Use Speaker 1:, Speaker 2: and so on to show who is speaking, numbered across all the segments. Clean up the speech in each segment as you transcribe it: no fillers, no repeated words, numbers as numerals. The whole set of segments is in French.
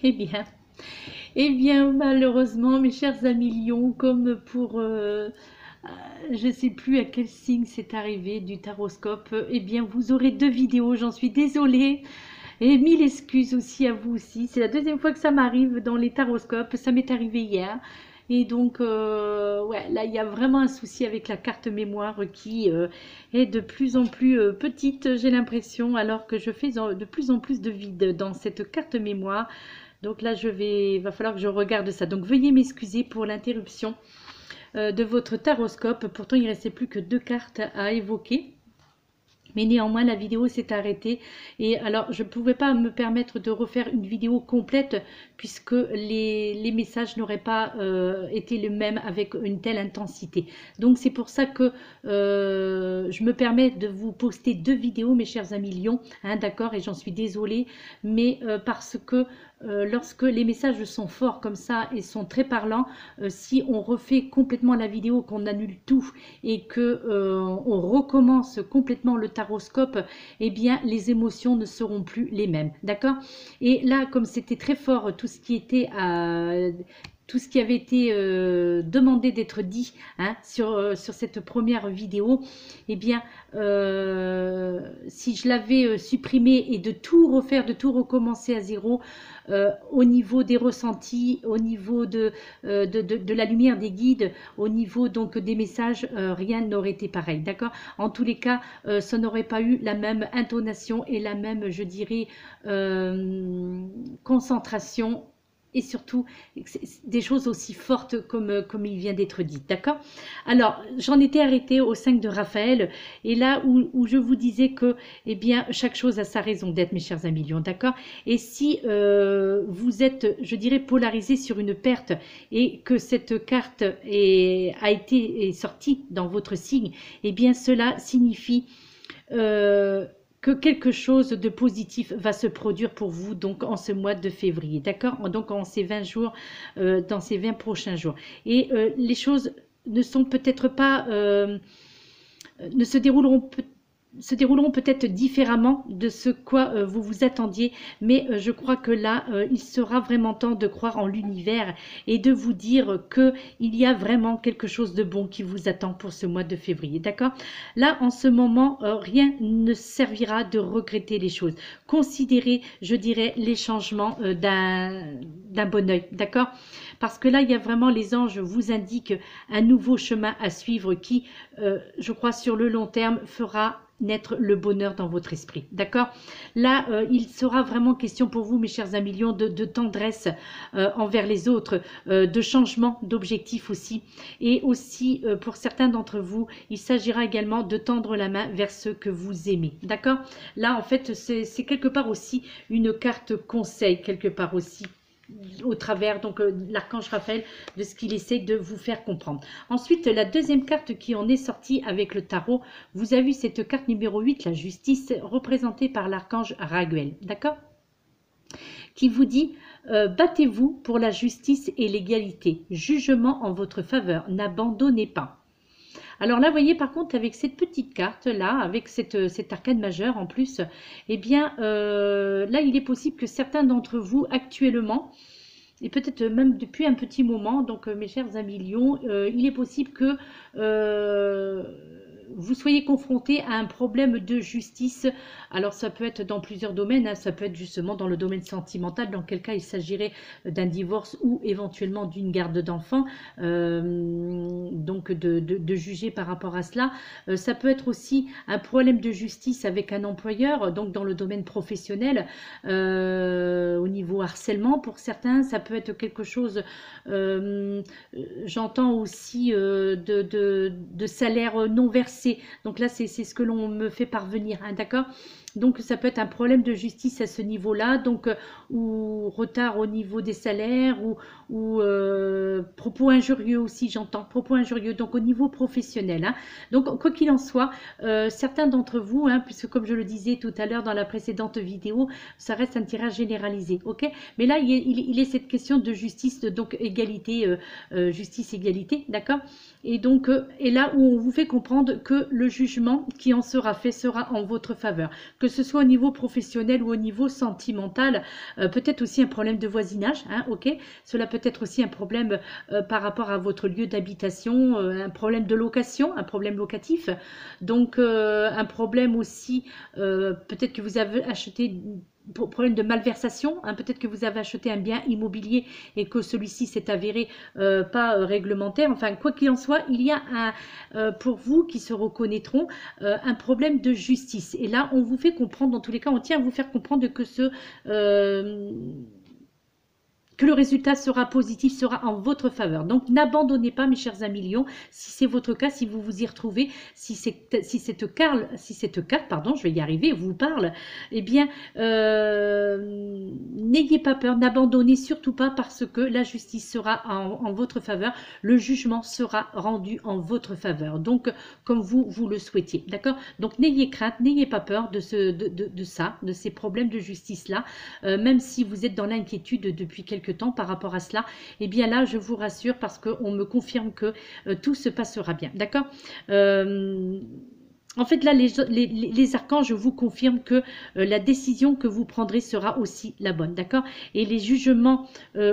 Speaker 1: Eh bien, eh bien, malheureusement, mes chers amis lions, comme pour, je ne sais plus à quel signe c'est arrivé du taroscope, eh bien, vous aurez deux vidéos, j'en suis désolée. Et mille excuses aussi à vous aussi. C'est la deuxième fois que ça m'arrive dans les taroscopes. Ça m'est arrivé hier. Et donc, ouais, là, il y a vraiment un souci avec la carte mémoire qui est de plus en plus petite, j'ai l'impression, alors que je fais de plus en plus de vide dans cette carte mémoire. Donc là, il va falloir que je regarde ça. Donc veuillez m'excuser pour l'interruption de votre taroscope. Pourtant, il ne restait plus que deux cartes à évoquer. Mais néanmoins, la vidéo s'est arrêtée. Et alors, je ne pouvais pas me permettre de refaire une vidéo complète puisque les messages n'auraient pas été les mêmes avec une telle intensité. Donc, c'est pour ça que je me permets de vous poster deux vidéos, mes chers amis lions. Hein, d'accord, et j'en suis désolée. Mais parce que lorsque les messages sont forts comme ça et sont très parlants, si on refait complètement la vidéo, qu'on annule tout et que on recommence complètement le taroscope, eh bien les émotions ne seront plus les mêmes, d'accord? Et là, comme c'était très fort, tout ce qui était tout ce qui avait été demandé d'être dit hein, sur cette première vidéo, eh bien, si je l'avais supprimé et de tout refaire, de tout recommencer à zéro, au niveau des ressentis, au niveau de la lumière des guides, au niveau donc des messages, rien n'aurait été pareil, d'accord? En tous les cas, ça n'aurait pas eu la même intonation et la même, je dirais, concentration et surtout des choses aussi fortes comme il vient d'être dit, d'accord? Alors, j'en étais arrêtée au 5 de Raphaël, et là où je vous disais que, eh bien, chaque chose a sa raison d'être, mes chers amis lions, d'accord? Et si vous êtes, je dirais, polarisé sur une perte, et que cette carte est sortie dans votre signe, eh bien, cela signifie que quelque chose de positif va se produire pour vous donc en ce mois de février, d'accord? Donc en ces 20 jours, dans ces 20 prochains jours. Et les choses ne sont peut-être pas, ne se dérouleront peut-être différemment de ce quoi vous vous attendiez, mais je crois que là, il sera vraiment temps de croire en l'univers et de vous dire qu'il y a vraiment quelque chose de bon qui vous attend pour ce mois de février, d'accord? Là, en ce moment, rien ne servira de regretter les choses. Considérez, je dirais, les changements d'un bon oeil, d'accord? Parce que là, il y a vraiment, les anges vous indiquent un nouveau chemin à suivre qui, je crois, sur le long terme, fera naître le bonheur dans votre esprit, d'accord? Là, il sera vraiment question pour vous, mes chers amis lions, de tendresse envers les autres, de changement d'objectif aussi, et aussi, pour certains d'entre vous, il s'agira également de tendre la main vers ceux que vous aimez, d'accord? Là, en fait, c'est quelque part aussi une carte conseil, quelque part aussi, au travers donc l'archange Raphaël, de ce qu'il essaie de vous faire comprendre. Ensuite, la deuxième carte qui en est sortie avec le tarot, vous avez vu cette carte numéro 8, la justice, représentée par l'archange Raguel, d'accord? Qui vous dit battez-vous pour la justice et l'égalité, jugement en votre faveur, n'abandonnez pas. Alors là, vous voyez, par contre, avec cette petite carte-là, avec cet arcane majeur en plus, eh bien, là, il est possible que certains d'entre vous, actuellement, et peut-être même depuis un petit moment, donc mes chers amis lions, il est possible que vous soyez confronté à un problème de justice. Alors ça peut être dans plusieurs domaines, hein. Ça peut être justement dans le domaine sentimental, dans quel cas il s'agirait d'un divorce ou éventuellement d'une garde d'enfants, donc de juger par rapport à cela. Ça peut être aussi un problème de justice avec un employeur, donc dans le domaine professionnel, au niveau harcèlement pour certains. Ça peut être quelque chose, j'entends aussi de salaire non versé. Donc là, c'est ce que l'on me fait parvenir, hein, d'accord? Donc ça peut être un problème de justice à ce niveau-là, donc ou retard au niveau des salaires, ou propos injurieux aussi, j'entends, propos injurieux, donc au niveau professionnel, hein. Donc quoi qu'il en soit, certains d'entre vous, hein, puisque comme je le disais tout à l'heure dans la précédente vidéo, ça reste un tirage généralisé, ok? Mais là, il est cette question de justice, donc égalité, justice, égalité, d'accord? Et donc, et là où on vous fait comprendre que le jugement qui en sera fait sera en votre faveur, que que ce soit au niveau professionnel ou au niveau sentimental, peut-être aussi un problème de voisinage, hein, ok. Cela peut être aussi un problème par rapport à votre lieu d'habitation, un problème de location, un problème locatif. Donc, un problème aussi, peut-être que vous avez acheté problème de malversation, hein, peut-être que vous avez acheté un bien immobilier et que celui-ci s'est avéré pas réglementaire. Enfin, quoi qu'il en soit, il y a pour vous qui se reconnaîtront un problème de justice. Et là, on vous fait comprendre, dans tous les cas, on tient à vous faire comprendre que le résultat sera positif, sera en votre faveur. Donc, n'abandonnez pas, mes chers amis Lions, si c'est votre cas, si vous vous y retrouvez, si cette carte, pardon, je vais y arriver, vous parle, eh bien, n'ayez pas peur, n'abandonnez surtout pas parce que la justice sera en votre faveur, le jugement sera rendu en votre faveur. Donc, comme vous le souhaitiez, d'accord? Donc, n'ayez crainte, n'ayez pas peur de ces problèmes de justice-là, même si vous êtes dans l'inquiétude depuis quelques temps par rapport à cela, et bien là je vous rassure parce qu'on me confirme que tout se passera bien, d'accord. En fait, là, les archanges vous confirment que la décision que vous prendrez sera aussi la bonne, d'accord? Et les jugements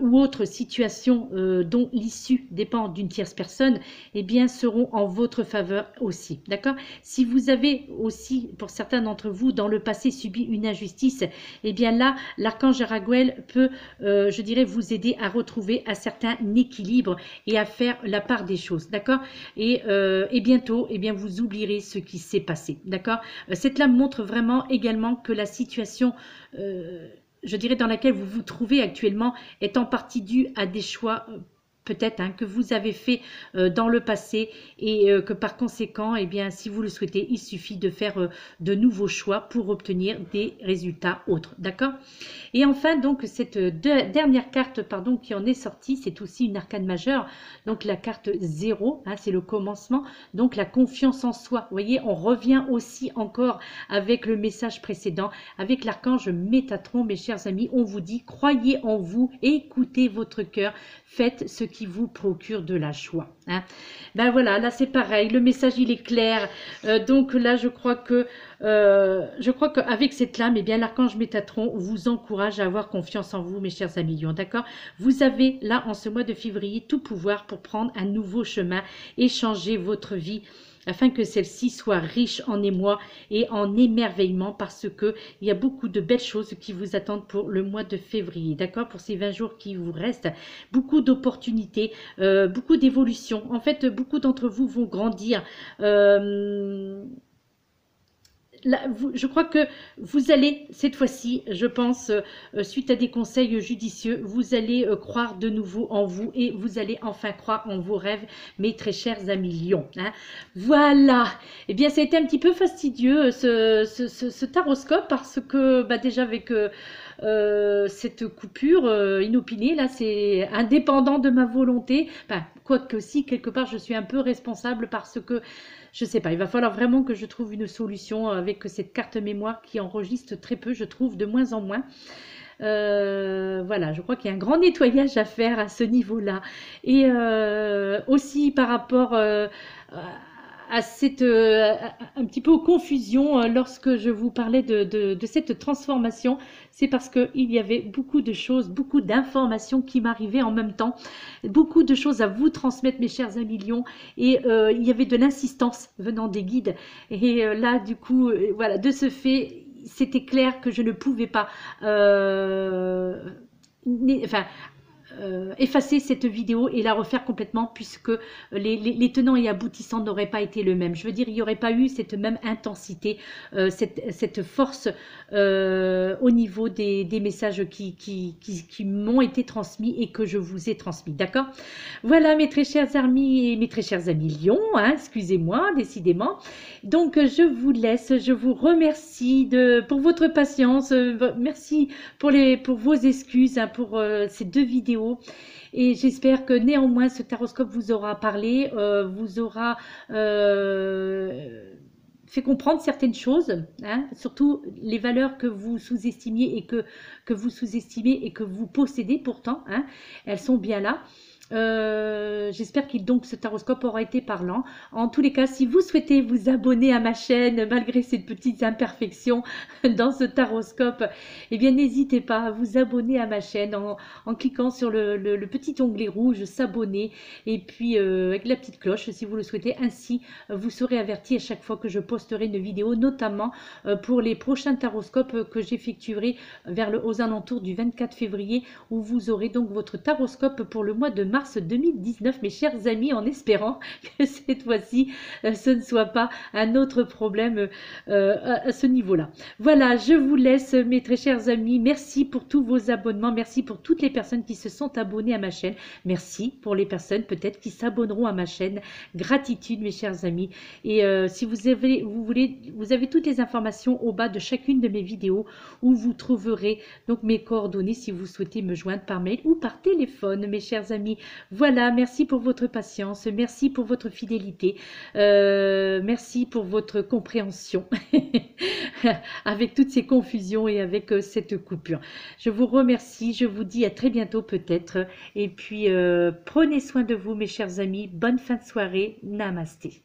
Speaker 1: ou autres situations dont l'issue dépend d'une tierce personne, eh bien, seront en votre faveur aussi, d'accord? Si vous avez aussi, pour certains d'entre vous, dans le passé subi une injustice, eh bien là, l'archange Raguel peut, je dirais, vous aider à retrouver un certain équilibre et à faire la part des choses, d'accord? Et bientôt, eh bien, vous oublierez ce qui s'est passé, d'accord. Cette lame montre vraiment également que la situation, je dirais, dans laquelle vous vous trouvez actuellement est en partie due à des choix peut-être hein, que vous avez fait dans le passé et que par conséquent, eh bien, si vous le souhaitez, il suffit de faire de nouveaux choix pour obtenir des résultats autres, d'accord. Et enfin, donc, cette dernière carte, pardon, qui en est sortie, c'est aussi une arcane majeure, donc la carte 0, hein, c'est le commencement, donc la confiance en soi. Vous voyez, on revient aussi encore avec le message précédent, avec l'archange Métatron, mes chers amis, on vous dit, croyez en vous, écoutez votre cœur, faites ce qui vous procure de la joie. Hein. Ben voilà, là c'est pareil, le message il est clair. Donc là je crois qu'avec cette lame, eh bien l'archange Métatron vous encourage à avoir confiance en vous, mes chers amis Lions, d'accord. Vous avez là en ce mois de février tout pouvoir pour prendre un nouveau chemin et changer votre vie, afin que celle-ci soit riche en émoi et en émerveillement, parce que il y a beaucoup de belles choses qui vous attendent pour le mois de février, d'accord, pour ces 20 jours qui vous restent, beaucoup d'opportunités, beaucoup d'évolutions. En fait, beaucoup d'entre vous vont grandir. Là, je crois que vous allez, cette fois-ci, je pense, suite à des conseils judicieux, vous allez croire de nouveau en vous et vous allez enfin croire en vos rêves, mes très chers amis Lions. Hein. Voilà. Eh bien, ça a été un petit peu fastidieux, ce taroscope, parce que, bah, déjà, avec cette coupure inopinée, là, c'est indépendant de ma volonté. Enfin, quoique si, quelque part, je suis un peu responsable parce que je sais pas, il va falloir vraiment que je trouve une solution avec cette carte mémoire qui enregistre très peu, je trouve, de moins en moins. Voilà, je crois qu'il y a un grand nettoyage à faire à ce niveau-là. Et aussi par rapport à cette un petit peu aux confusions lorsque je vous parlais de cette transformation, c'est parce qu'il y avait beaucoup de choses, beaucoup d'informations qui m'arrivaient en même temps, beaucoup de choses à vous transmettre, mes chers amis Lions, et il y avait de l'insistance venant des guides, et là du coup, voilà, de ce fait, c'était clair que je ne pouvais pas effacer cette vidéo et la refaire complètement, puisque les tenants et aboutissants n'auraient pas été le même. Je veux dire, il n'y aurait pas eu cette même intensité, cette force au niveau des messages qui m'ont été transmis et que je vous ai transmis. D'accord? Voilà, mes très chers amis et mes très chers amis Lions, hein, excusez-moi, décidément. Donc, je vous laisse, je vous remercie pour votre patience, merci pour vos excuses hein, pour ces 2 vidéos. Et j'espère que néanmoins ce taroscope vous aura parlé, vous aura fait comprendre certaines choses, hein, surtout les valeurs que vous sous-estimiez et que vous sous-estimez et que vous possédez pourtant, hein, elles sont bien là. J'espère que donc ce taroscope aura été parlant. En tous les cas, si vous souhaitez vous abonner à ma chaîne malgré ces petites imperfections dans ce taroscope, eh bien n'hésitez pas à vous abonner à ma chaîne en cliquant sur le petit onglet rouge s'abonner et puis avec la petite cloche si vous le souhaitez. Ainsi, vous serez averti à chaque fois que je posterai une vidéo, notamment pour les prochains taroscopes que j'effectuerai aux alentours du 24 février, où vous aurez donc votre taroscope pour le mois de mars 2019, mes chers amis, en espérant que cette fois-ci, ce ne soit pas un autre problème à ce niveau-là. Voilà, je vous laisse, mes très chers amis. Merci pour tous vos abonnements. Merci pour toutes les personnes qui se sont abonnées à ma chaîne. Merci pour les personnes peut-être qui s'abonneront à ma chaîne. Gratitude, mes chers amis. Et si vous avez toutes les informations au bas de chacune de mes vidéos, où vous trouverez donc mes coordonnées si vous souhaitez me joindre par mail ou par téléphone, mes chers amis. Voilà, merci pour votre patience, merci pour votre fidélité, merci pour votre compréhension avec toutes ces confusions et avec cette coupure. Je vous remercie, je vous dis à très bientôt peut-être, et puis prenez soin de vous, mes chers amis. Bonne fin de soirée, namasté.